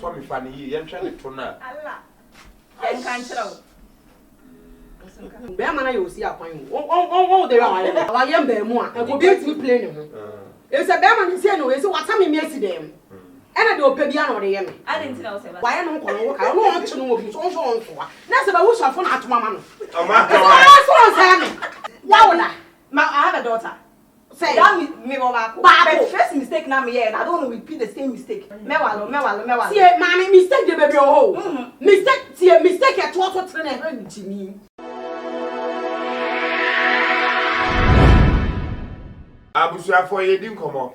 Tommy Fanny, yen trying to Allah. I can't tell. Bearman, you see a point. Oh, there are. I am there more. I will be able to play them. It's a bearman is here, no, so what time you miss them? And I do pay piano the Yemen. I didn't know. Why I don't want to know who's also on for. That's about who's on at Mamma. Oh, my God. I have a daughter. Say, but first mistake now me and I don't want to repeat the same mistake. Mewalo. See, mammy, mistake the baby home. Mistake at what train I heard to me. Abusua for ye din komo.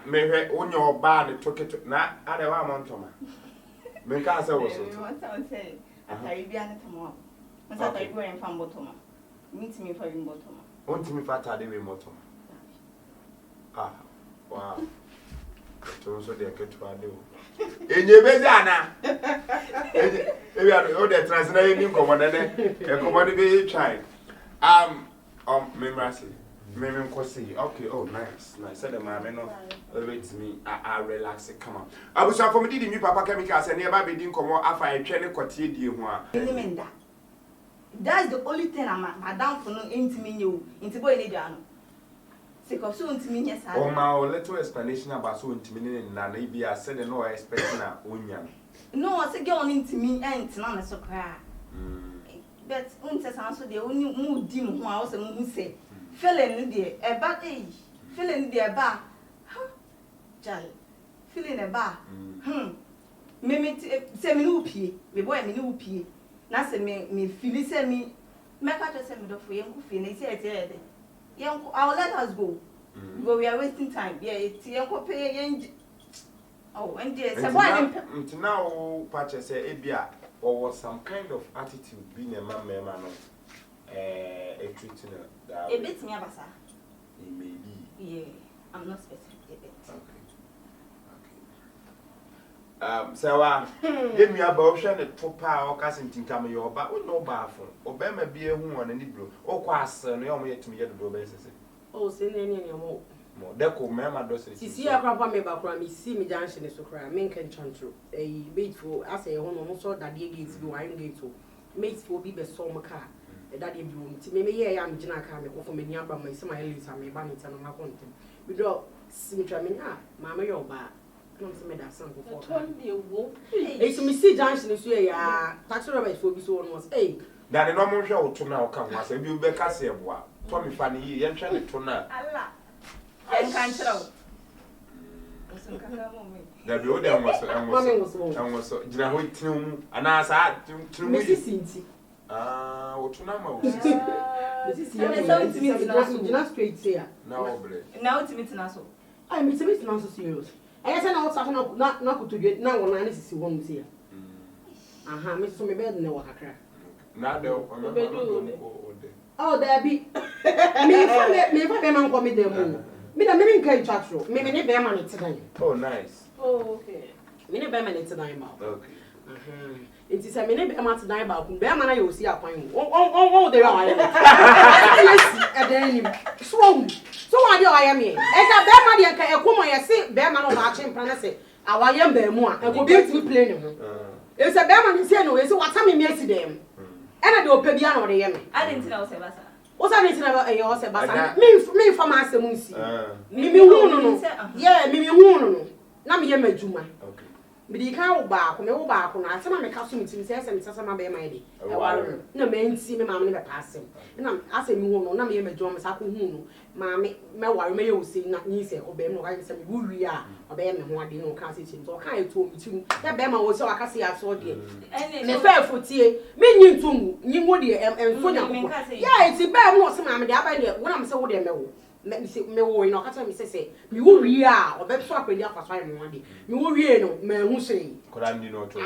Me hwe onye oba ne toketo na ade wa montoma. Me ka say wo so. What I say, atari bia ne tomo. Mo sa atari go en fam botoma. Meet me for in botoma. Won't me fat ade we motoma. Ah, wow. So de ketu ade o. Enye bezi ana. Ebi o de translate ni komo de e komo de be try. Memrasi. Meme Kosi. Okay, oh nice. Said the man no wait me. I relax it. Come on. Abusa for me did me papa chemicals and nearby be din komo afa e twene kwatie die ho a. Elementa. That's the only thing I'm down for no intimi you. Into boy need ano. Seko so intimi yes. Oh my little explanation about so intimi na na bi I said no expect na onya. No, I say girl intimi and na so kra. But unse sanso de oni mu di mu ho a wo se mu say. Feeling the a bad age, feeling the bar, Jal, feeling a bar, Mimi semi pee, me boy me no pee. Nasa me feel send me, make out a semi for young finish it. Young, I'll let us go. But we are wasting time. Yeah, it's young pay. Oh, and dear, so now, Patch say, Ebia, or some kind of attitude being a man, a treating that a bit me abasa. It may be. Yeah, I'm not specific a bit. Okay. So give me a option the top power casting come your but with no bathroom. Obama be a woman and it blue. Oh, quas, no, you're yet to me at the door basis. Oh, send any more. More deco, mamma does it. See a crop on me background, me see me junction is to cry, men can chant through. A bait for us a home also that the gates go, I engage to. Mates for be the summer car. That you do. Maybe yeah, I'm Jina coming over from Many Abba, my summer Ellis, and my bannet and my content. We draw symmetry. I mean, Mamma, you're bad. Don't see me that song before. It's me see Johnson is here. Tax rubbish for this one was a. That the normal show to now come was a new Becca say, what? Tommy Fanny, you're trying to know. Allah. I can't tell. The building was Jina Hoyt, and I said to Mrs. Cincy. What number? This is not straight here. Now it's meeting us. I'm meeting us serious. I said, I'm not to get now when I see one here. Aha, Miss Tommy Bed no crack. Now, oh, there be me for them and come with them. Me the meaning can chat through. Me need bear money today. Oh, nice. Oh, okay. Me need bear money today, okay. It is a minute amount to die about Bearman. You see a point. Oh, there are. So, I do I am here. And that Bearman, I come and say, Bearman of Arching Panace, our young Bearman, and will be able to play him. It's a Bearman is here, no, so what time he makes them. And I do a piano the Yemen. I didn't know Sebasa. What's I didn't know about your Sebasa? Me for my Samusi. Mimi Wono. Yeah, Mimi Wono. Nam Yema Juma. Okay. Me can't back, me go back on. I said, I'm a customer to say, and Sasama be my day. No man see me, mamma never pass him. And I'm asking you, no, me a drum, Saku, mammy, my wife may you say, not easy, or be no, I said, who we are, or bear me who I didn't know, can't see him. So I told me to that Bema was so I can see I saw dear. And the fair for tea, meaning to you, Moody and Fonia. Yeah, it's a bad more, some mammy, when I'm so dear. Let me say, me wo ino kata me say me wo wi a obeto akwadi afaso ayi mo ade me wo wi no me hu sei koda ndi no to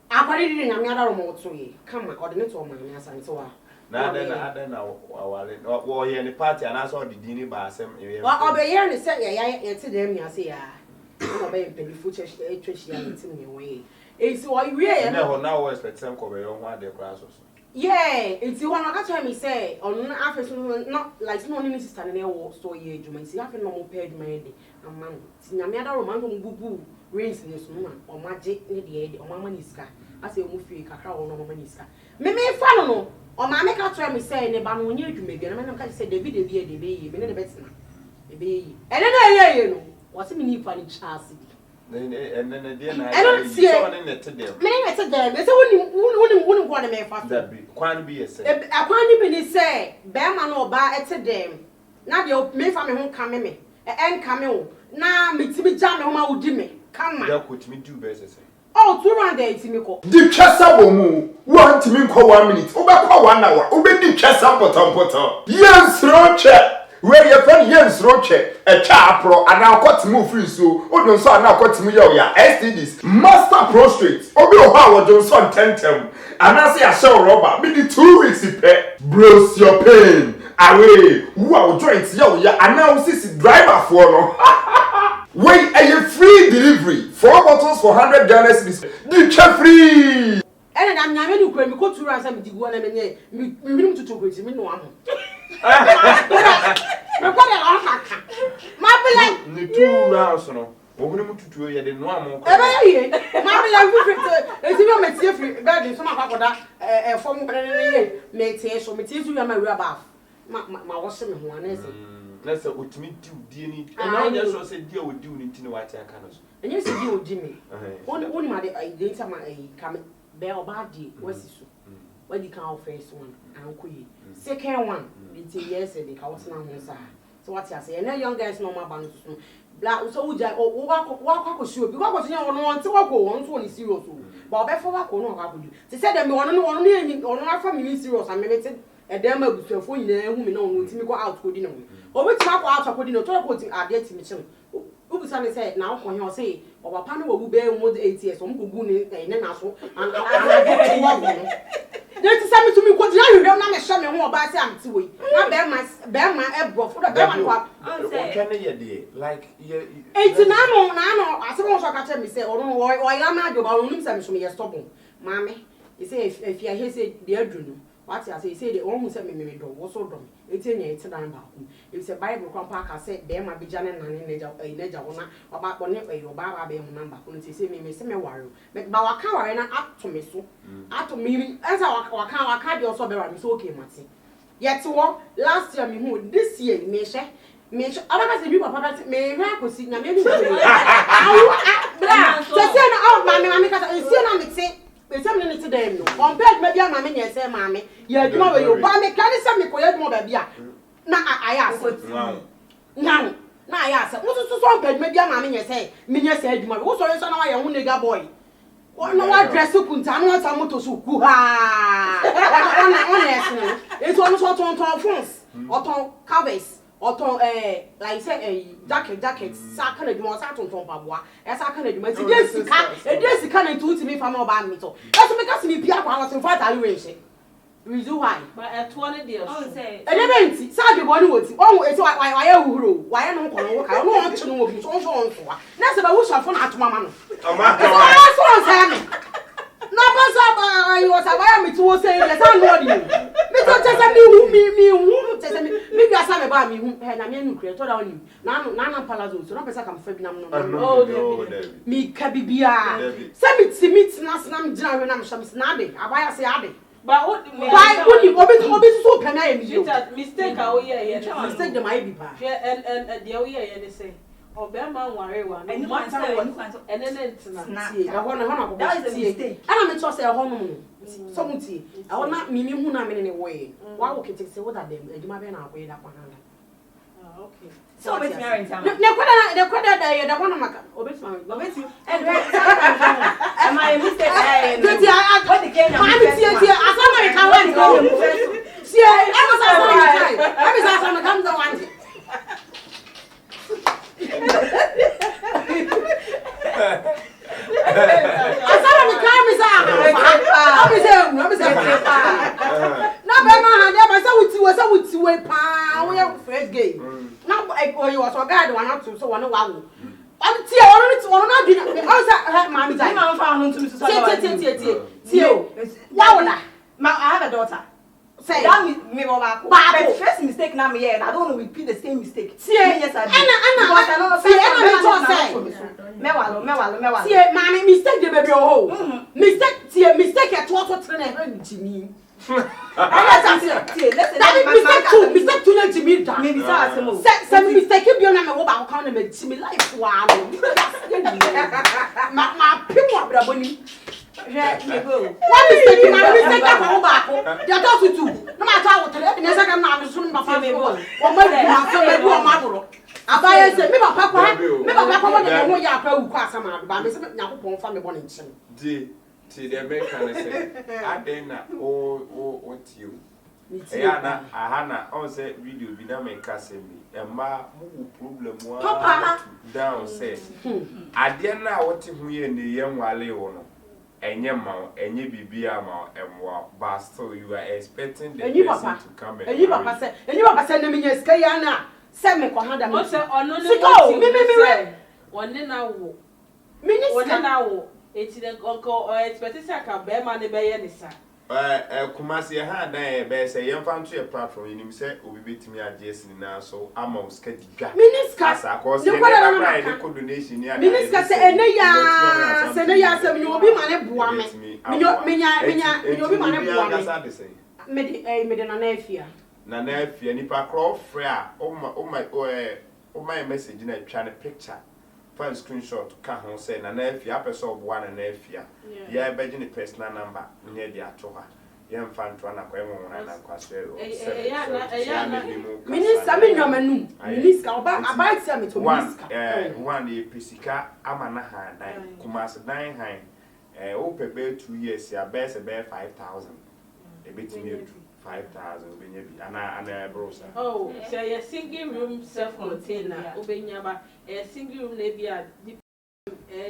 akwadi di nyame adaro mo to yi kama coordinator o manya asante wa na na wale wo ye ni party ana so di dini ba asem wa obeye ni say ye ti dem ya say ya no be pedi future etweshi ya ti me we e si wo wi ye na ho na wo expect sem ko be yo ho ade kra so. Yeah, it's the one I got me say on after not like no new sister in the war store ye juma. See, I feel no more paid my day. And man, see, I'm not a roman bubu. rains in this woman, or magic in the head, or mamma niska. I say, Mufi, Cacao, or mamma niska. Me follow, or my make a try me say, and about when you make and I'm going to say, the video, the baby, the best man. The baby. And then I hear you. What's the meaning for the child? And then again, I don't see it to them. Many to them. It's a wouldn't want to make fast. That be quite be a say. I can't even say, Bearman or bar at them. Now the old me family won't come me. And come on. Now, me to be jamming home, I would do me. Come on. That could me do better. Oh, 2 round days, Miko. The Chesabomu, 1 to me call 1 minute, over 1 hour, obey the Chesapotam. Yes, Roche. Where your friend Jens Roche, a chapro, and now cut move free so, or so now cut me your STDs, master prostrate, Obi Howard Johnson 10 and I say I shall rubber, maybe 2 weeks if bros your pain away. Wow, joints yo, ya announces driver for no. Wait, a free delivery, 4 bottles for 100 Ghana cedis, the free. And I'm not going to go to us and one and me to talk with me no one. The 2 rounds, no. We're going to do it in 1 more. It's even my free garden, some of that form made so materials you are my rubber. My washing one is. Let's say, what me do, dear, and I just said, deal with doing it in what I can. And you said you, Jimmy. Only my data my coming. Bell body, what's it? What you can't face one, and queen. Second one, it's yes, and the house now. So what I say, and then young guys know my bands. Black, so would I walk sure because you don't want to walk on is serious. But before I go on, how would you? They said them one or not family serious. I mean, a demo with your phone there, whom you know, to go out for dinner. Or which mark out of putting a talk putting our dead to me. Who said now, when you say, or a panel will bear more than 8 years, some good and then also, and I get to walk. There's something to me, because you don't know, show me more about some two. Not bear my elbow for the bear. What can I like, it's an animal, I suppose I can say, or no, or I'm not about him, some me a stubborn. Mammy, you say, if you hear say, dear Juno. What I say, they almost sent me door, was so dumb. It's a number. It's a Bible compact. I said, there might be Janet and a ledger or about one or Baba be on number. When she say me, say me worry. But Bawaka and up to me so. Up to me, as I can't also be around. So okay, Matty. Yet, so last year, me who this year, me share. Otherwise, you papa may have seen a maybe. Blah, so say, oh, mammy, because I see, it's a minute today. Compared maybe a mammy, yes, mammy. Yeah, you know, you buy me, can you send me for your mother? Now I ask. Now I ask. What is so bad? Maybe a mammy, yes, Minia said, also, it's on my own nigger boy. What no one dress up and tell what I'm to so. It's almost on phones, or covers. Auto like say a jacket sack and more satin from Pabua as I can do my yes can to me from about me so that's because me pia was in fact I wish reason why but at 20 days say and then sad one would oh it's why no work I don't want to know so that's about who's phone at mama no you was aware me to say yes I know you me to tell me maybe I say about me na me nu creator down you na palazzo so no person come fabi nam no me kabibia say me na me gina we na me shams na ade abaya say ade but what why obi so pena me mistake how here mistake dem I be pa and the here they say Obama worry one and then it's not I want that is a mistake and I'm just say home something I want not me who na me anyway why would you say what are them e ma be na way that one okay so bet me rent am the kwada the one maka obet you and am I a mistake what the Kenya asama you can win go see I was asama come down one asara mi kan mi sa I'm say na be ma ha dey ba say wuti we pa we first game na you was a guy one up to so one wa wo on tie on na bi na say ma mi die ma fa ho to me so tie o wa wo da I have a daughter Say that me back. But first mistake now me here. I don't want to repeat the same mistake. See, yes I did. Anna. See, mommy, mistake the baby oh. Mistake at what train and Jimmy. Mistake to let Jimmy down. Maybe some mistake you be on a mobile account and Jimmy life wow. My people are braboni. What mistake my mistake at back. They are talking to. No matter what, the second man is soon my family. Or my family. Abaya say me papa want to know ya kwa ukwa sama ba me say Nyankopon fa me bone nchen. Ti the American say adena what you na ahana on say video bi na me ka say me emma mu problem wa down say ade na what hu ye ne ye nwale wo no enye ma enye bibia ma emwa but still you are expecting the person to come and enyi papa say na me nya ska ya na say me ko handa me say ono no me wonne na wo minister wonne na wo eti de onko expect say ka be ma ne be ye ni sa kumasi ha na e be say yem fan to a platform you say obi betimi ajes ni na so ama uska diga minister asa cause the na donation ni minister say ene ya say me obi ma ne boa me me obi ma ne boa me me de na na afia nipa crop free a o my message na twa na picture fan screenshot ka ho say na afia person oboa na afia ya beje ni personal number nye dia to ha yem fan to na kwa emo na kwaswe minister me nwamanu minister oba about say me to minister one e pisika amana ha dan kumas dan han o pebe 2 years ya best be 5,000 e betimi 5,000 obenya bi ana brosa oh say a single room self container obenya ba a single room na bia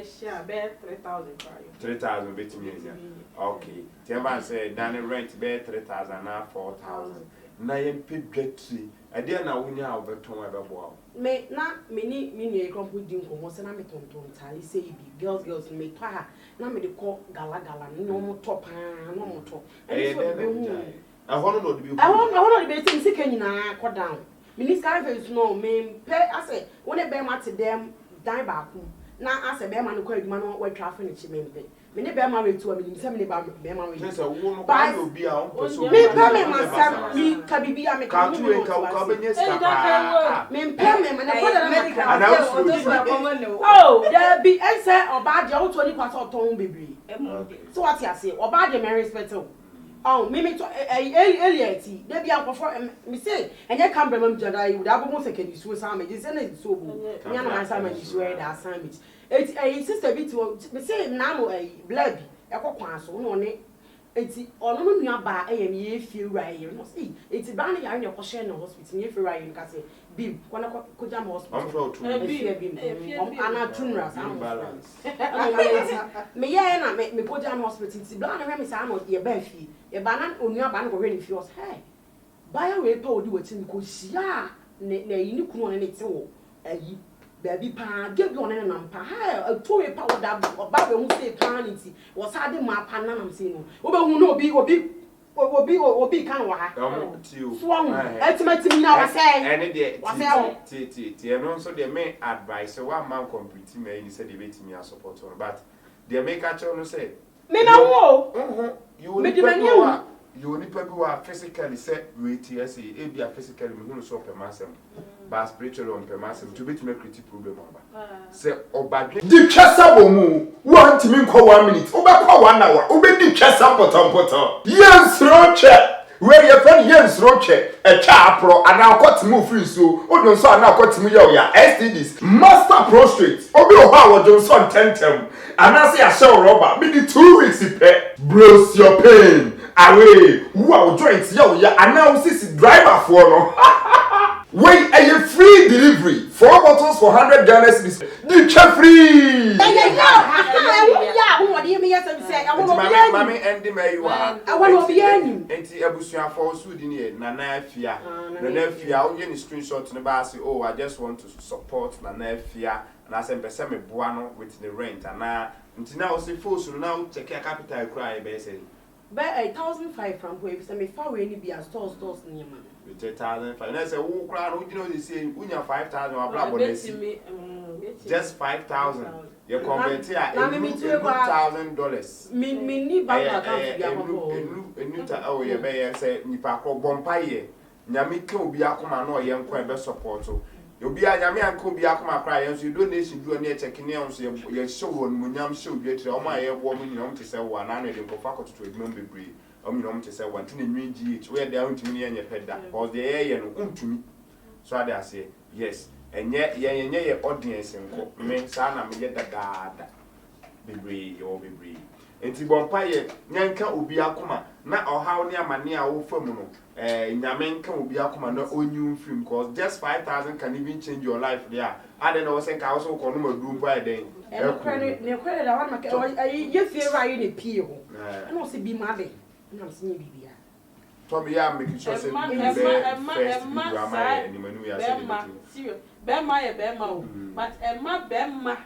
share be 3,000 betimi okay tiamba say dan rent be 3,000 na 4,000 na yem pedwatri ade na wonya obeton ebebo me na me ni e kompo din ko mo se na me tonton ta e say bi girls me to ha na me de ko gala no mo to pa no mo to e so be hu ahono no de bi ahono de be say sika nyina ko down minister face no me pe ase wona be ma te dem dan ba ku na ase be ma no ko aduma no wa traffic ni chi me mpe me ne be ma wetu a me nim se me ne ba be ma we say wo no ba no bi a on person me pe me ma sam mi ka bibi a me ka tu e ka benye stapa me pe me ma ne ko da medical na oh there be I say oba de o to ni kwasa oton bebri so what you say oba de me respect o oh me to eliati dey be ankofo me say enye camera mam jada you da bo se kedi so sa me say na so bu me na man sa man so e da assignment eti sister bit me say na mo blood ekokwan so no ne eti ono no nua ba e me ye fie wura ye no say eti ba na ya ne ko share na hospital ye fie wura ye ka say bim kwana ko jam hospital bim ana tunra sa me ye na me ko jam hospital eti ba na me say no ye ba fie ye ba na onua ba na ko hwe ni fie os hey ba ya we pa odi wati ni ko hia na yi ni kunu ne te wo ayi baby pa give you na nampa ha to we pa oda oba be hu say planity wo sa de ma pa na nam say no wo be hu no obi kan wa ha so ultimately na wa say ene de ti eno so de me advice one man complete me ni say de betimi support on but de make a cho no say me na wo you only people who are physically say WTS e be physically me hu so pe masem but spiritually on pe masem to be to make critique problem aba say obadwe di twesa wo mu wo ntimi nko 1 minute wo be kwa 1 hour wo be di twesa potampoto yensro che we ye fan yensro che e cha apro ana akotimu free so odun so ana akotimu ye ya STDs master prostrate obi o ha wo Johnson tentem ana say a show rubber me di 2 weeks pe bros your pain away who are joints ya ana sisi driver for no wait a free delivery 4 bottles for 100 Ghana cedis the free yeah who what do you mean yes say I want to mami endi me you are I want to be any enti abusua for so di ne na afia onye ni screenshot ne ba say oh I just want to support na afia na say pese me boa no with the rent ana enti na o say force no na check capital cry be say Buy 1,500 from where if me far away ni be a stores near man. With 1,500. And I say, who crowd, you know, they say, we have 5,000 or blah, just 5,000. You convert here $1,000. Me need bank account to be oh, you may say, Nipako Bompaye. Nyamika will be a command or young quaver support. You'll be a Yamian could be a command cry, and you donation do a near checking on your show when Yam show get all my woman home to sell 100 and faculty to remember breed. Home to sell 1 GH, where down to me and your pet that, or the air and to me. So I say, yes. And yet, your audience and men, son, I get the dad. Be brave, or be brave. And to Bompaye, Yanka will be a coma, not or how near mania or femono. Yamenka will be a commander on new film, because just 5,000 can even change your life there. I don't know, I also call them a room by day. No credit, I want my you feel right in a peel. I don't see be mad. I'm seeing Bibia. Tommy, I'm making sure but Emma Bemma.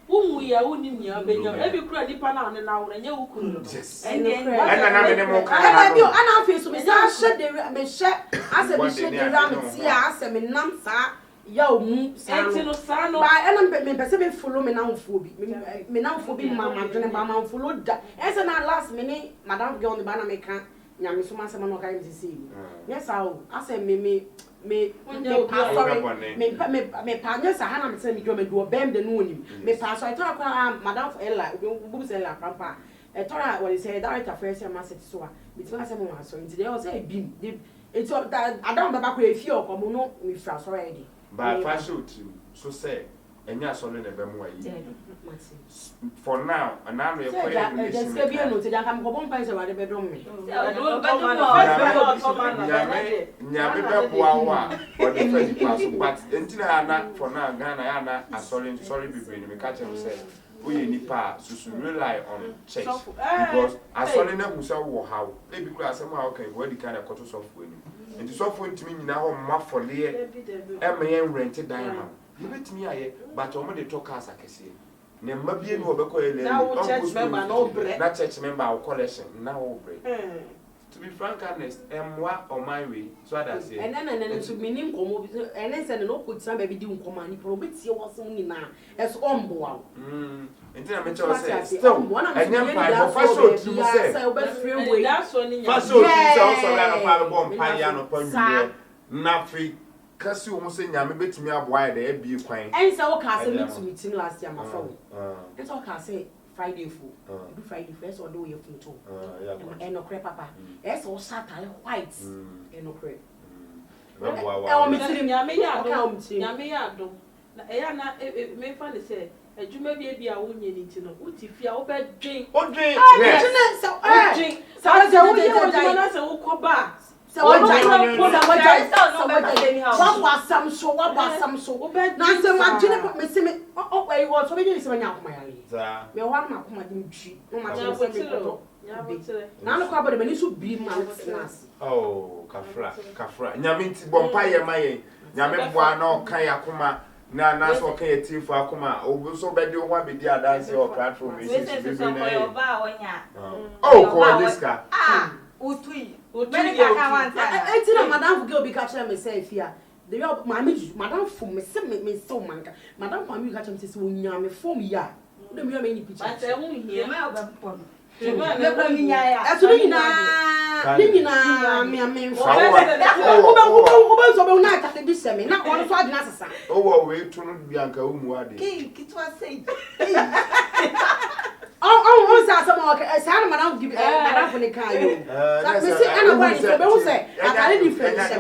Whom we are winning your baby, every credit pan on an hour and you could. Yes. And I'm feel so. I said they share. I said we should be around here. I said me namsa. Yo, sano. By and me perceive follow me now phobi. Me now phobi mama and mama follow that. As an last minute, Madame go on the banner make nyame so masema no kai me see. Yes, I said me sorry. Me panya sa hana me say me do me do bem de no nim. Me pass I talk Madame Ella, we say la papa. E tora what he say director first year message so a. Me tell say mo so nti dey say bim. It's all that I don't baba ko e fie okomo no me fra so ready. But fashion so say enya so le be mo ayi. For now, and now we are just be no te janka mo bompa se wade be dom me. Nyame be boa wa or the first class but entina na for now Ghana ya na sorry be me catch him say we nipa so rely on church because asole na hu say wo how e bi kura asem how kan we di kind of koto software ni enti software ntimi nyina ho ma fole e me yen rent diamond you bet me aye but omo dey talk as akese ne mabie no obekọ ele na church member no bre na church member our collection na wo bre to be frank honest emwa on my way so that say and then to meaning komo and then say no put some baby di nkomo ani pro betie wo ni na es omboa entina me tell say still enyam pa for fashion to say way that's one in fashion to say also na pa bomb pa ya no pa nwie na fi kasi wo say nyame betimi aboa de e bi kwan and say wo ka say meeting last year my friend and so ka say Friday fool do Friday first or do your photo and no crepe papa e so Saturday white and no crepe wow nyame ya do na e ya na me fa le say adwuma bia wonye ni ti no uti fia wo be dwen yes so wo ye na say wo koba so what some so na say ma gene me say me we wo so be ni say nya akoma yare za me wa na akoma di ntwi no ma che say me to na no kwa bode me ni so bi ma snacks oh kafra nyame nti bompa ye maye nyame boa na o kan akoma na so kan etifu akoma o so be de ho abedi adanse o platform we see be na oh ko diska utui etina madam go be catch me say fia the madam fom me say me so manka madam kwa me catch me say onya me fom ya no me me ni picture but e hu hia me obempon me ko mi nya ya e so ni na me fo o so be na ka de se me na on so ade na sesa o wo we to no bianka umu ade kitwa say oh sa sama okay sa na madam give madam for the car yo me say ana boy so be who say akare different say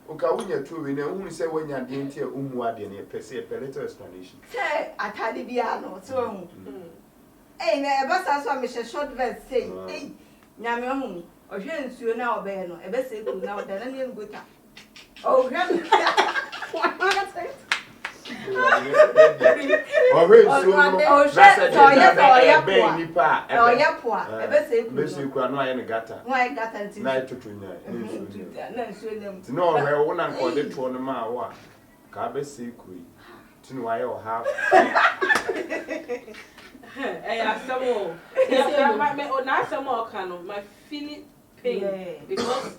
oka wunya tu we na hu say wanya de ntia umu ade na pese little explanation say atade bia no so hu na e ba sa so me short verse say nyame hu ohwe nsuo na obe no e be say ku na oda na ne ngota oh hwe My feeling pain because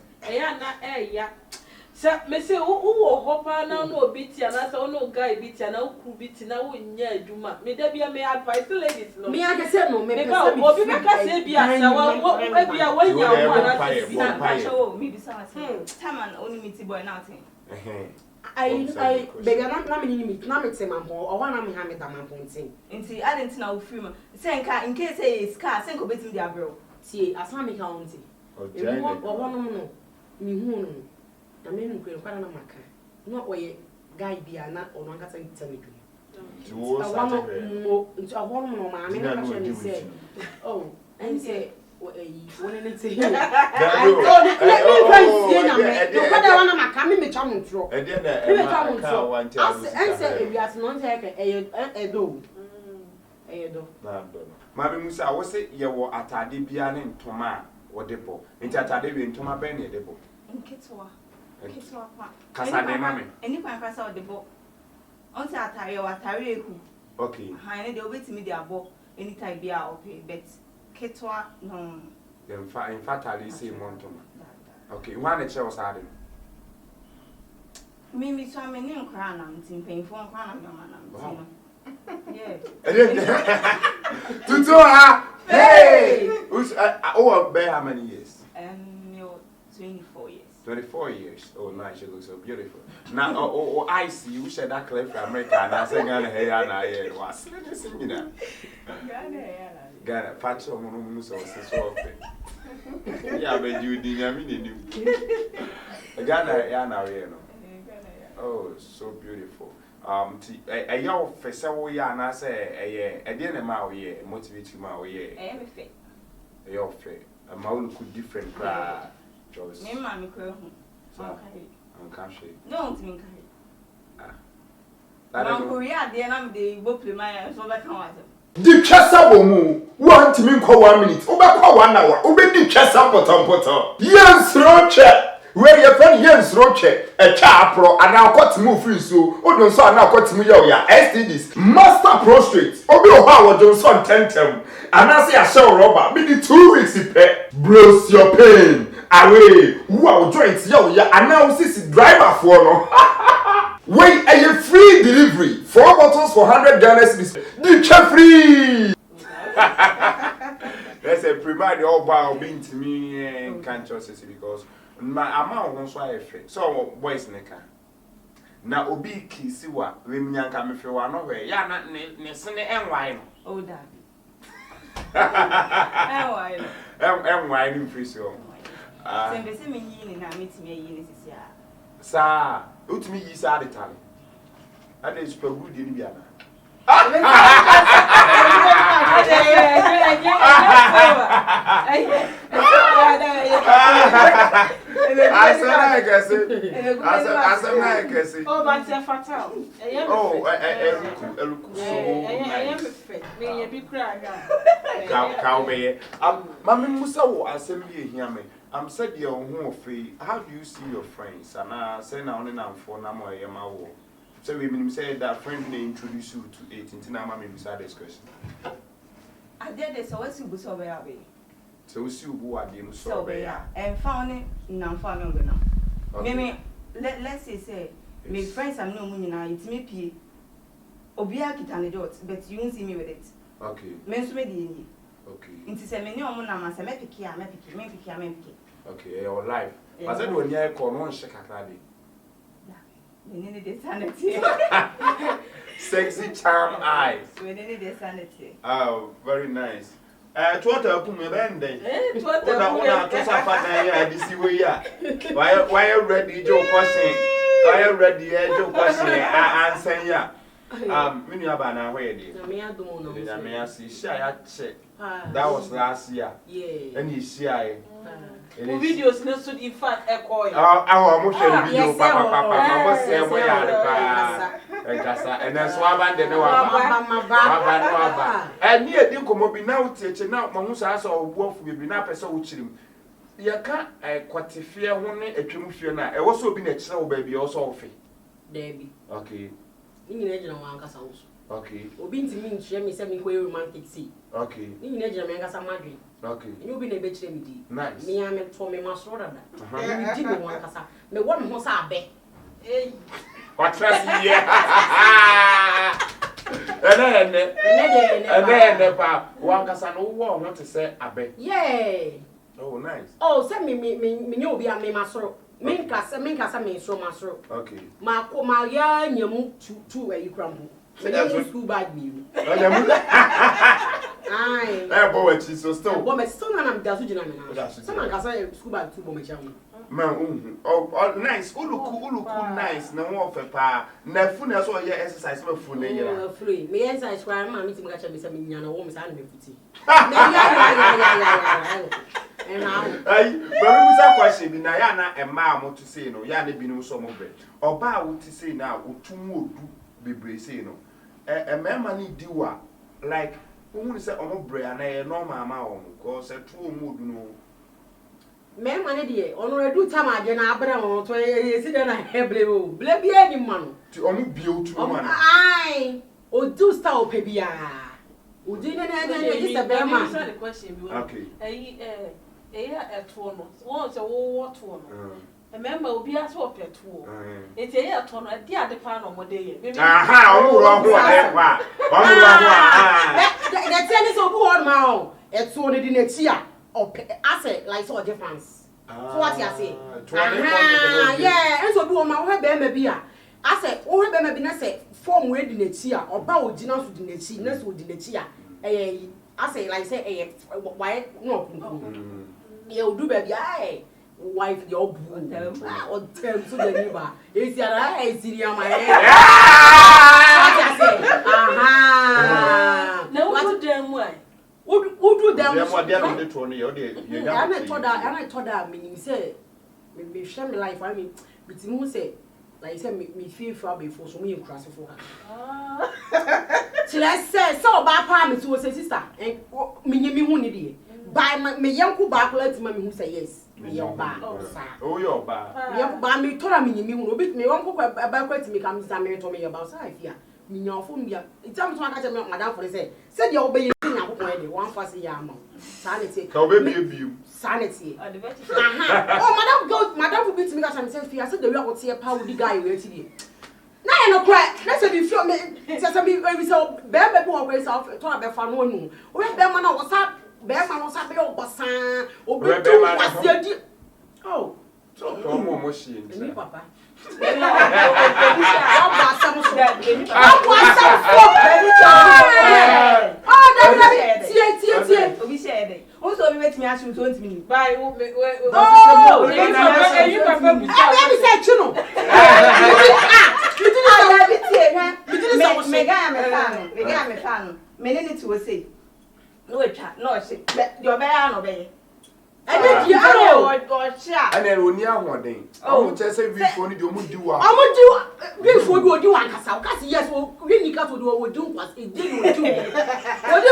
so me say who hopa na no biti na so no guy biti na ku biti na wo nya adwuma me da bia me advice ladies no me I say no me person obi be ka say bia sa wo bia wo nya wo na show me be say time and only meet boy now thing I beg na me ni meet na me say man ho o wa na me ha me da man pontin nti I didn't know film say nka in case say is car say ko betim dia bro tie asa me ka onti e wo no mi hu no na me nu kwere kwara na maka no oye guy bia na ono ankasa bitami dum to start nti awon no ma me na ka say oh and say when it say let me wana maka me twa mo tro e dey na and say we as no say edo na do ma be musa wo say ye wo atade bia ne ntoma wo depo nti atade we ntoma ben ne depo nketwa pa kasa de mame eni kwa kasa o debo on say atare o atare eku okay ha ene de obetimi de abo any type bia okay but ketwa no in fact I say montoma okay one e che o sa de me so am ni nkra na ntimpen fo nkra na me ma na ntino yeah tutu ha hey oh be how many years 24 years 24 years. Oh, nice. You look so beautiful. Now, I see you said that clip from America, and I said, Ghana, hey, Anna, yeah, was you know. Ghana, patch on one so yeah, but you didn't mean Ghana, Anna, you know. Oh, so beautiful. A young officer, we are not say, a dinner mouth, yeah, motivate you, mouth, yeah. I am a fit. A your fit. A mouth could different cry. Me mama ko hu. Country. Don't mean carry. Korea dey na me dey go play my so be kan wa. Di twesa wo mu. Wo ntimi nkọ 1 minute. Wo be kwa 1 hour. Wo be di twesa potampoto. Yensro che. Where your friend yensro che. E cha apro ana akwatimu free so. Odun so ana akwatimu ye ya STDs. Master prostrate. Obi o ha wo Johnson tentem. Ana se ya show rubber. Me di 2 weeks ipe. Bros your pain. Away, wow, joints, yo, yeah, and now this driver for no. Wait, a free delivery. 4 bottles for 100 Ghana cedis. The free. That's a primary all about being to me and can't trust it because my amount won't so I free. So, boys, Nika. Now, Obi Kisiwa, when you come if you are nowhere, yeah, not Enwii. Oh, that. Enwii in free so. Say be say me yin na meet me yin sisi a. Sa, utimi yi sa de tale. Ade super good ni bia na. Asa oh but you fatal eluku so me be cry ka be mama musa wo asem bi ehia me am said your hu ofei how do you see your friends and say na one na mfo na mo ye ma wo so we mean say that friend they introduce you to it into na mama beside this question I did this so what's you go so be so we see who are them so be and found na found no go now me let's say my friends am no mu nyina it me pie obia kita ne dot but you won't see me with it okay me so me dey ni okay nti se me ni omo na ma se me piki a me piki okay your life but say when you call no shake kakra dey we need the sanity sexy charm eyes we need the sanity oh very nice twata ku me ben den twata una to sa fa na ya di si we ya why you ready jo question why you ready jo question answer ya menu aba na where dey na me adum no na me asi sha ya che that was last year yeah and you see I videos no so in fact echo mo share video papa mo say mo ya re pa kasa and then so abande ne wa ba and here din komo bi na utieche na mo hu sa so obuofu bi na pese wo chirim ye ka kwatefie ho ne atwem fie na e wo so bi na kire wo ba bi o so wo fe Debbie okay ni nyina gina wan kasa wo so Okay. Obi ntimi nkyerɛ me sɛ me kɔ romantic see. Okay. Ni nyina gyina me nkasa madwe. Okay. Ni obi na ɛbɛkyerɛ me di. Nice. Me a me to me masoro dada. Me di me ho nkasa. Me wɔ me ho sɛ abɛ. Hey. What trust you? And pa one kasa no wo want to say abe. Yeah. Oh nice. Oh, say me obi a me masoro. Me nkasa me so masoro. Okay. Ma ya nyamu tu ayi krambo. Me dey school bag me. Ai. Eh bo we so still. Bo me still na am daso gina me na. Some nkasa school bag tu bo me chawo. Man, oh nice. Ulu nice. Na wo fe pa. Na fu na so ye exercise ma fu na yera. Oh, free. Me exercise kwa ma me tim ka cha me say me nya na wo me sa na me futi. Ya. And now, Ay, but we say question bi na ya na emma mo to say no. Ya na bi no so mo bre. Oba wo to say na otum odu bebre say no. Emma ni di wa like who say omo bre na ye normal ma wo ko say tu omo odu no. me mane de ono edu time age na abra won to yesi de na heble o ble bia ni ma no Ti omo bio tu ma no. Ai odu sta o pe bia odu ne ji se be ma Okay. Eto no won se wo to no remember obi aso opeto eti eto no de ade pa no mode ye Aha, omo ro ho ade pa. Omo ro ho ah. The tell is obu on ma o eto no di na chi a ase like so difference so what you say yeah enso obi o ma wo be ma bi a ase wo be ma bi na se form we di na chi a oba o gina so di na chi na so di na chi a ase like say why no ye odu ba bi ai wife your boo or tell so the neighbor is ya siri am I aha na wo dem why do them what they are on the throne you dey you I told that meaning say me share my life I mean between who say like say me feel far before so me cross for till I say so ba pa me to say sister and me hu ni dey by me yanku ba ko let me hu say yes me your ba oh your ba me yanku ba me tora me hu obi me yanku ba ko let me come say me to me your ba say afia me nyafo mbia itam to aka me madam for say de obey na ko e de one fast ya ma sanity ka obe bi sanity aha oh madam for bit me ka say fia say the way I would see a power the guy we ti na ye no cry na say be feel me say be so be be wo we say to na be fa no nu o be ma na wo sa be ma no sa be o bosan o be tu kwase di oh so to mo shi ni papa and then oni ahoden o che say we for ni do mu di wa we for do odi wan kasa o kasa yes we ni kasa do o do was e dey no do o do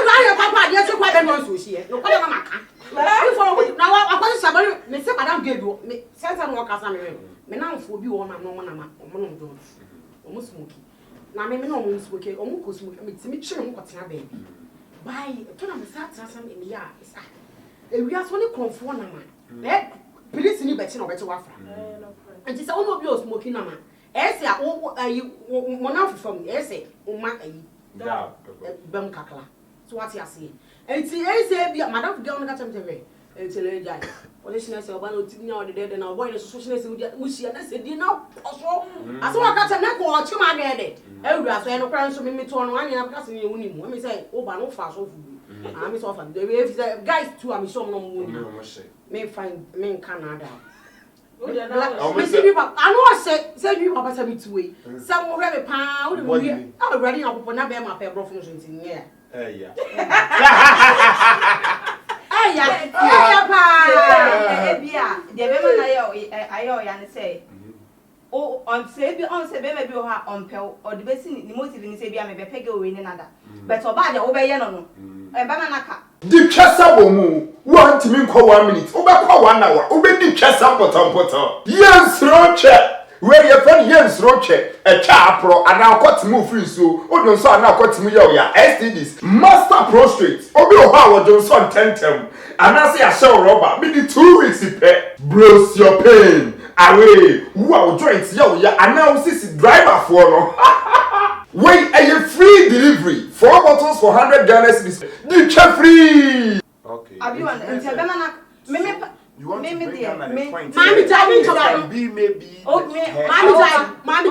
ba your papa dey say kwa be no so hie no kwa na maka we for na wa akwa sabari me say madam gave you me sense no kasa me na mfo bi wo na no na ma o no do o mu smoky na me no mu smoky o mu ko smoky me timi kire mu kwatena ba bi bai to na me sa trasa me ya isa e wi aso ni konfo na ma police ni beti na beti wafra and say ono bi o smoking na ma say mo na from say o ma ayi bam kakla so what you say and say bi madam de on ka tell me tell guy what is say oba no tinya o de na boy no so say mu sia na say di na oso aso wa ka tell na ko o chi ma de e wi aso e no kra nso me to no anya na ka say ewuni mu me say o ba no fa so fu I'm so often. The guys too, I'm sure no one. Me find me in Canada. I know say you papa say me two way. Some will have a pound. I'm ready up for na be my pair of functions in here. Yeah. Say oh on say baby o ha on pel or the best ni motive ni say bia me be pege o we ni nada but oba de obeye no no e ba na ka di twesa wo mu wo ntimi nko 1 minute wo be kwa 1 hour wo be di twesa potampoto yensro che where your friend Jens Roche, a chapro, and now cut move free so, or don't saw now cut me ya, STDs, master prostrate, or be how Johnson tentem, and I say I shall rubber, maybe 2 weeks if bros your pain, away, wow, joints, yo, ya, and now this driver for no. Wait, a free delivery, 4 bottles for 100 Ghana cedis, the free. Okay. Have you You want to bring down the point? Mommy, be maybe. Oh, me, mommy,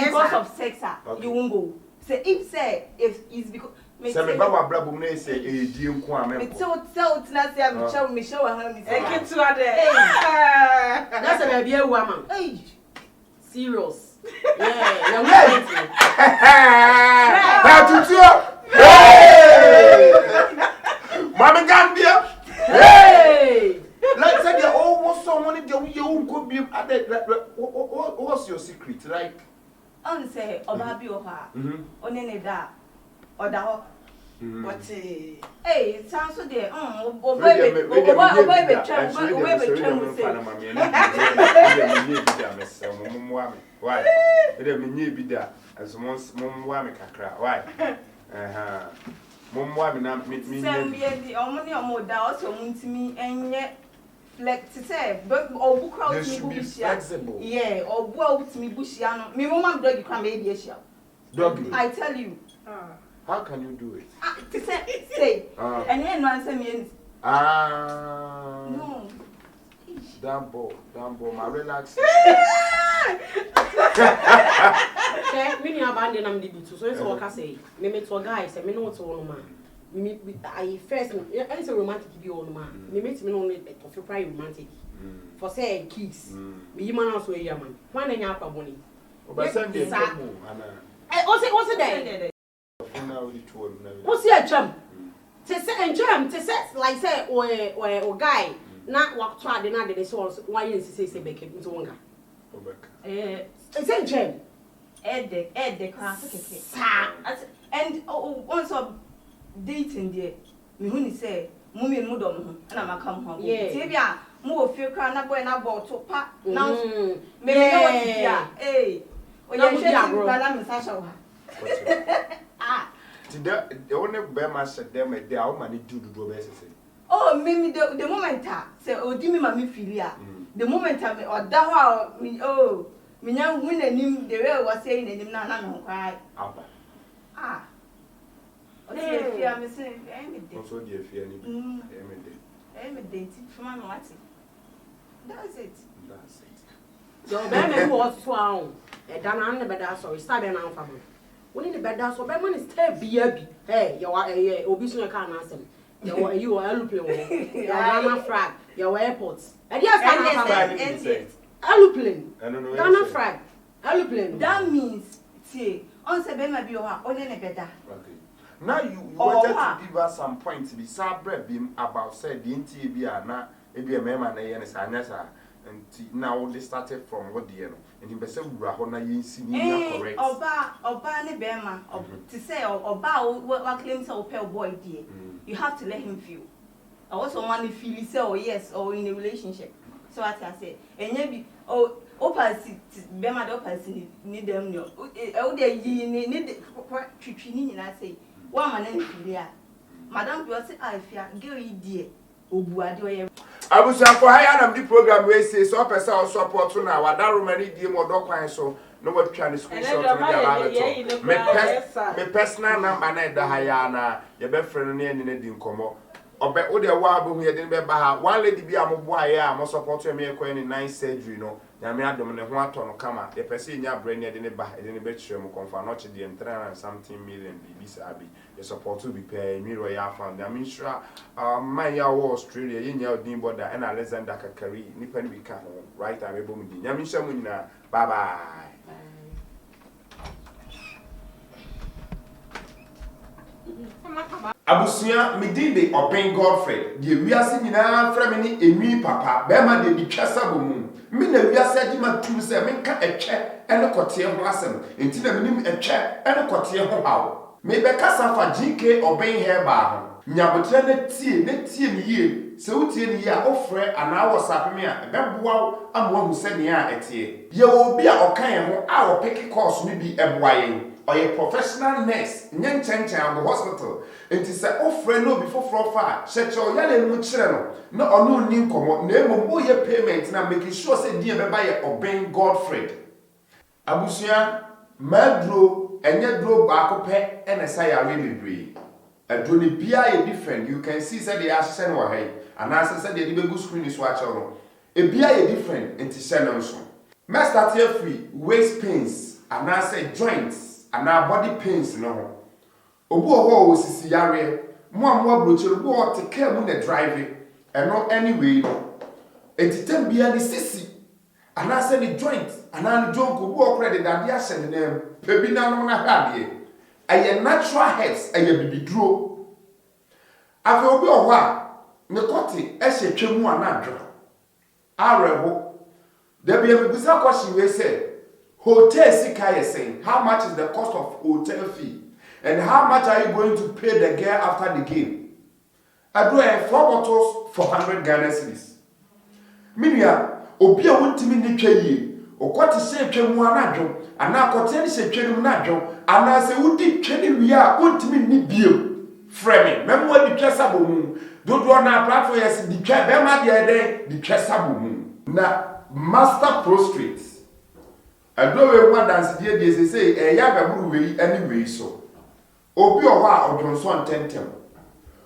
because of sex, you won't go. Say if it's because. Say me baba blabu me say e di nko a me. Me tell na say me show her me say. Eketu ade. That's a baby a woman. Serious. Yeah, Mama Gambia. Hey! Like said, you're almost someone you could be at the. What's your secret? Like, on say, Obabi or her, on any da or da. What hey, it sounds so dear. Oh, baby, why? It didn't be there as once Mumwami Kakra. Why? Mumwami me. Send me only a more doubt so to me and yet. Like to say, but or book out me flexible. Yeah, or go out me bushiano. Me mama dog you can maybe a shell. Dog, I tell you. How can you do it? To say, and then answer me. No. Damn boy, my relax. Okay, me abandon am dibi so so what I say. Me met to guys, me know to one man. Me I first it's a romantic be on man. Me meet me only to feel romantic. For say kids. Me you man also a man. One enya akwa boni. Obasan dey come ana. What's it there? What's your jam? To say jam, to say like say or guy na wa try na de so why you say beke into wonga. It's a jam. Ed and once of dating there, me who say mummy and mudom and I'm a come home. Yeah, Tibia, more fear crown up when I bought to pa now. Maybe hey, when you're sharing Sasha. The only Bema said them they are money do best. Oh, maybe the moment say, oh, give me my filia. The moment I or that me oh. Me young win and him the way was saying and him not cry. Ah. Okay, I'm saying, also dear fear I'm a date from my matty. That's it. Your baby was found. A done the bed, sorry, starting out for me. When the bed, so Batman is stay be hey, you are a obesity can't answer. You are a looping, you are frag, your airports. And yes, aeroplane. Ghana frag. Aeroplane. That means, see, on the baby be on any better. Okay. Now you wanted to give us some points to be sabre beam about said the NTB not a man and Sanessa. And now they started from what the end. And he said, Rahona, you see me correct. Oba ne bema, to say, Oba, what claims our pale boy, dear. You have to let him feel. I also want to feel so, yes, or in a relationship. So what I say, and maybe opposite Bema opposite need them no. Oh, they need training, and I say, one man and filia. Madame, you say, I fear, go dear. Obuado. I was for higher than the program we say so person support now. What that Romani DM or dog so no what trying to screenshot me personal number na da higher na your best friend near in the Nkomo. Obe o de wa bo hu ye de be ba ha one lady bi ambo aye am support me e ko ni 9 surgery no na me adom ne ho ato no kama ye pese nya brain ye de ne ba e de ne be kire mo confirm no che de 3 something million bi sabi ye support to be pay me royal fund I mean sure man ya wo Australia ye nya odin border and Alexander Kakari nipa ni bi ka right am ebo mu di nya me hye mu nyina bye bye. Abusia me din de Open Godfrey de wiase nyina fra me ni Enwii papa be ma de bi twasa bomu me na wiase di ma tu se me nka etwe ene kote ho asem enti na me nim etwe ene kote ho hawo me be kasa fa GK Open Herbal nyabotre ne tie ne yie se wotie ne yie a ofre ana wo sapeme a beboa amwa hu se ne a etie ye obi a okan ho a opeki course ne bi eboa yen oye professional nurse nyenchenchen am hospital enti se ofre no bi foforo fa cheche oyale mu kire no na ono ni nkomo na emom oye payment na making sure say die beba ye oben Godfred abusua madro enye dro baako pe ene sa ya bebre adro ne bia ye different you can see say they are send wa hey and as say they be screen is watch no e bia ye different enti send no so me start here free waist pains and I say joints and our body pains no obu owo osisi yare mo amwa brochero bo o te car mu na driving and no anyway entitem bia ni sisi and I say the joint and I joint obu okre that dia hye ne nam pebi na no na hade aye natural herbs aye bibiduro afi obi owo a ne kote ehye twemu anadwo areho da bia bibisa question we say hotel sika is saying how much is the cost of hotel fee and how much are you going to pay the girl after the game? I do 4 bottles for 100 Ghana cedis. Minia obi a wontimi ni twaye okwati se twemu anadwo ana akote ni se twenu anadwo ana se wudi twene wi a wontimi ni biem frame memo di twesa bomu dodo na platform yes di twa be ma de den di twesa bomu na master prostrate adowe nwa dance die say eya baburu we anyway so obi oho a odwonso ntentem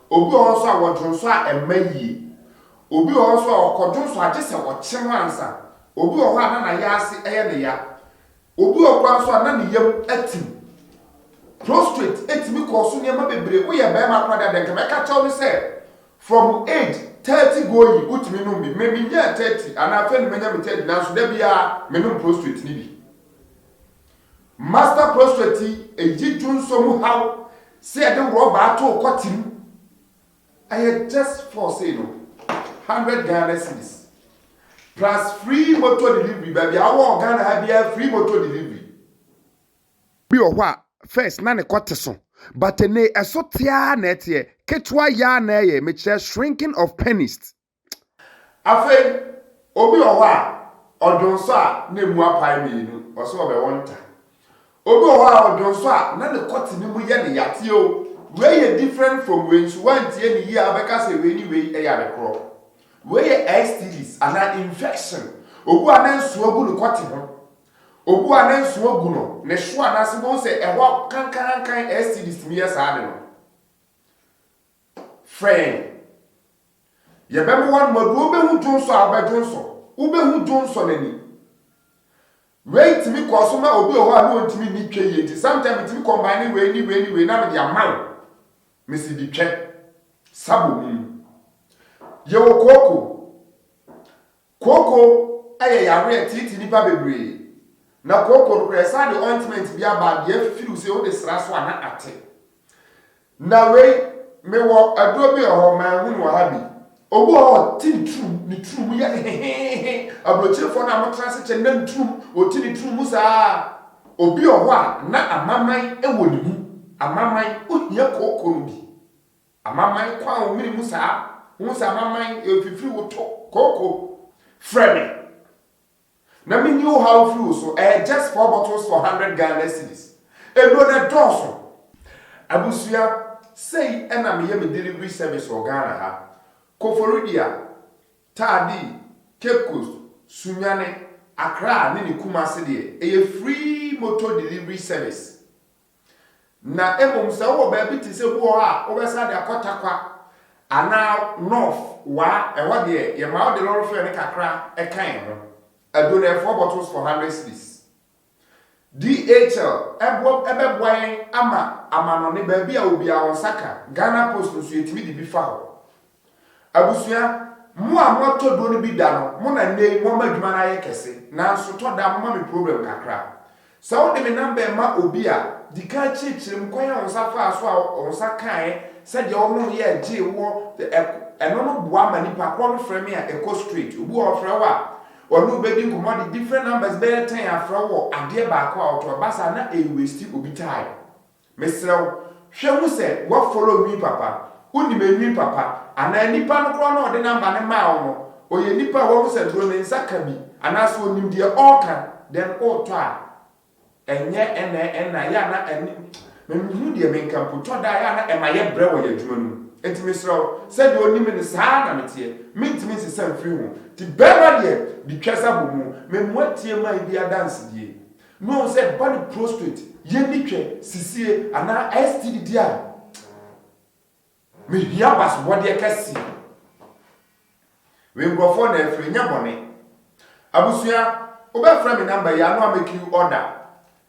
obi oho so a wodwonso a emayi obi oho so a okodwonso agese okyeho ansa obi oho a na ya ase eye ne ya obi okwa so a na ne yam atim prostrate etimi ko so ne ma bebre wo ye be ma kwada den kemeka chaw ni say from age 30 going utimi no bi me nya 30 ana fe ne menya me 30 na so da bia me no prostrate ni bi master prostrate ejidunso mu how say the rubber to kwatim I just for say no 100 Ghana cedis plus free motor delivery baby our Ghana have free motor delivery bi ohwa first na ne kwateso but ne esotia na etie ketwa ya na ye me kire shrinking of pennies afen obi ohwa odwonso a na mu apai mienu oso obe wonta obi owa odwonso a na ne koti ni mu ye ne yate o we ye different from when you want ye ni ye abeka say we ni we e ya be kro we ye STDs and infection obu anenso ogu ne koti ho obu anenso ogu no ne hwo anase bo say eho kankan STDs mi ye sa de no friend ye be mo wan mo do be hu dwonso abadwonso wo be hu dwonso nani wait me kwasoma obi oho a no ntimi ni twaye nti sometimes ntimi combine we na me dia man me si di twa sabo mu ye wo koko aye yare titi nipa bebre na koko no presa the ointment bia ba dia firu se o de sra so ana ate na we me wo aduro bi oho ma hu no ha bi obu o tin trum ni trum ye abrochire fo na mo transe che na trum o tin trum musa obi oho a na amaman e woni mu amaman o hia koko no bi amaman kwa o miri musa amaman e fifiri wo to koko frame na me knew how flu so just 4 bottles for 100 Ghana cedis e do na doso abusuya say na me ye me delivery service o Ghana ha Koforidia, Tadi, Cape Coast, Sunyane, Accra, Nini Kumasi de, a free motor delivery service. Na ebo msawo baby ti se wo a obesa de akotakwa ana north wa ewa de ye ma de lorry fare ne kakra e kan ho. Ado na 4 bottles for 100 cedis. DHL ebeboan ama no ne baby a obi a wonsaka Ghana Post no so yetimi de bi fa ho. Abusuya mu a moto do no bi da no mo na nei mo madwuma na ye kese na so to da mo me problem kakra so de me number ma obi a dika chichirim kwanya onsa fa so a onsa kan se de ono ye je wo eno no boa ma nipa kwa no frame a eco street obu o fra wa onu be di nkomo di different numbers be 10 afra wo ade ba kwa auto basa na e waste obi time mesrew hwe mu se wo follow me papa uni menwi papa ana nipa no kro na ode number ne ma wo oye nipa wo se duro ne nsaka bi ana so onim de oka then oto a enye ena ya na eni memhu de menka poto da ya na emaye bre wo ya dwuma nu entimi sro se de onim ne saa na metie mentimi se sam firi ho ti bema de di twesa bomu memmu atie mai bia dance die no se body prostrate ye ni twe sisie ana STD dia me hia bas wode kasi we ngrofo na afri nya bone abusua obefra me number ya no make you order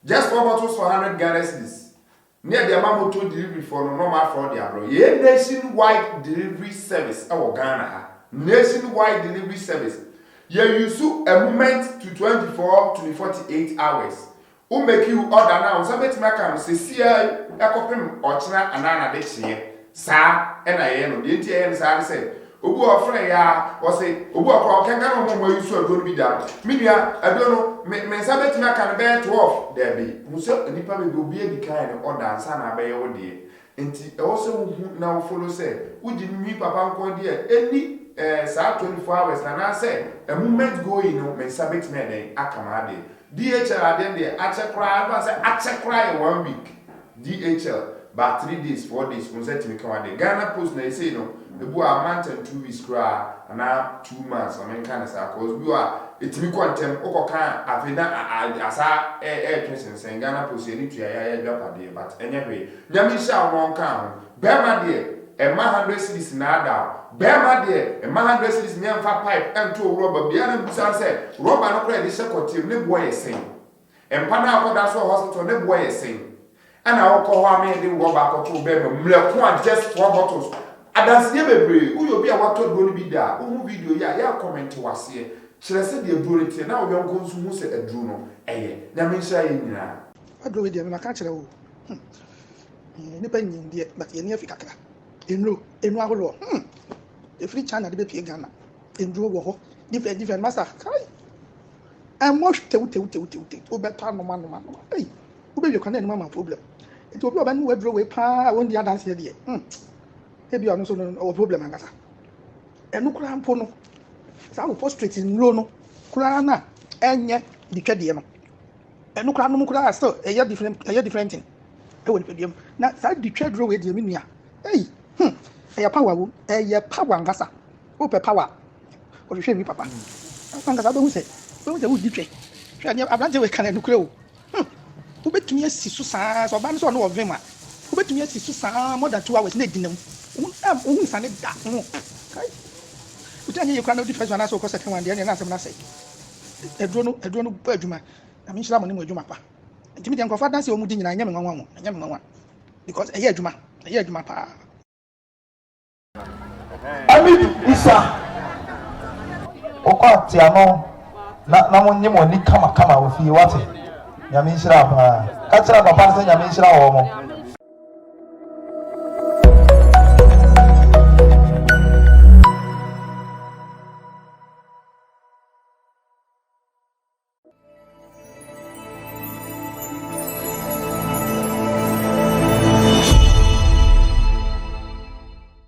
just 4 bottles for 100 Ghana cedis near the amount to delivery for no normal for the abroad ye nationwide delivery service our Ghana nationwide delivery service ye use a moment to 24 to 48 hours who make you order now so bet me can say sia ekopem ochina anana de chie sa ena ye no de tie ye sa say obu ofre ya o say obu okro kenka no mo use adoro bi da media adono me sa bet me can be 12 there be muso nipa be obi edi kan no order ansa na be ye wo de enti e wo so na follow say uji nwi papa nko de eni saa 24 hours na say a moment going no me sa bet me den akama de DHL at the Achekra, Achekra 1 week. DHL, but 3 days, 4 days, from set to me come out. Ghana Post, they say no, the boy a month and 2 weeks cry, and now 2 months. I mean, kind of because we are it's me quantum, Oka, Avina, Asa, air person saying Ghana Post, you need to a drop a day, but anyway, Yamisha won't come. Bema dear, a man 100 cities in Ada. Bema dear, a man 100 cities near pipe and 2 rubber. Biana Busan said, Robber no credit second team, no boy is saying. And Pana that's what hospital, no boy is saying. And I will call me the rubber or 2 Bema, just 4 bottles. And that's never brave. Who will be a what to be there? Who video, yeah, comment to us here. Shall I say the ability now? We are going to say a druno, eh? Namisha in now. I do with them, I can't tell you. Independent, dear, but you're near Fikaka. In Wagolo. The free China, the baby Ghana. In Drogo, different master. And watch over man. Hey, who you can mamma problem? It will be a man who drove a pa on the other side. Maybe I'm also no problem, Angasa. And no cram pono. Some frustrated in Lono, Kurana, and yet the Cadiano. And no cram Mukura still a year different thing. I will pay them. Now, side the trade road with the minia. Hey, a power, a power, Angasa. Open power. Or you show me, Papa. Angasa don't say, don't say, who did it? I've not ever can crow. Who bet me a sister or bands or no of them? Who bet me a sister more than 2 hours needing them? Who send it that? You tell me you cannot difference when I saw a second one, the other answer when I say. A drone Bergman. I mean, Shamon with Jumapa. And Timmy and Confidence, you're moving in a young one. Because a year Juma, pa. I mean, Isa. Oka Tiano, not one you want to come with you. What? Yamisha, Catcher, Papa, Yamisha,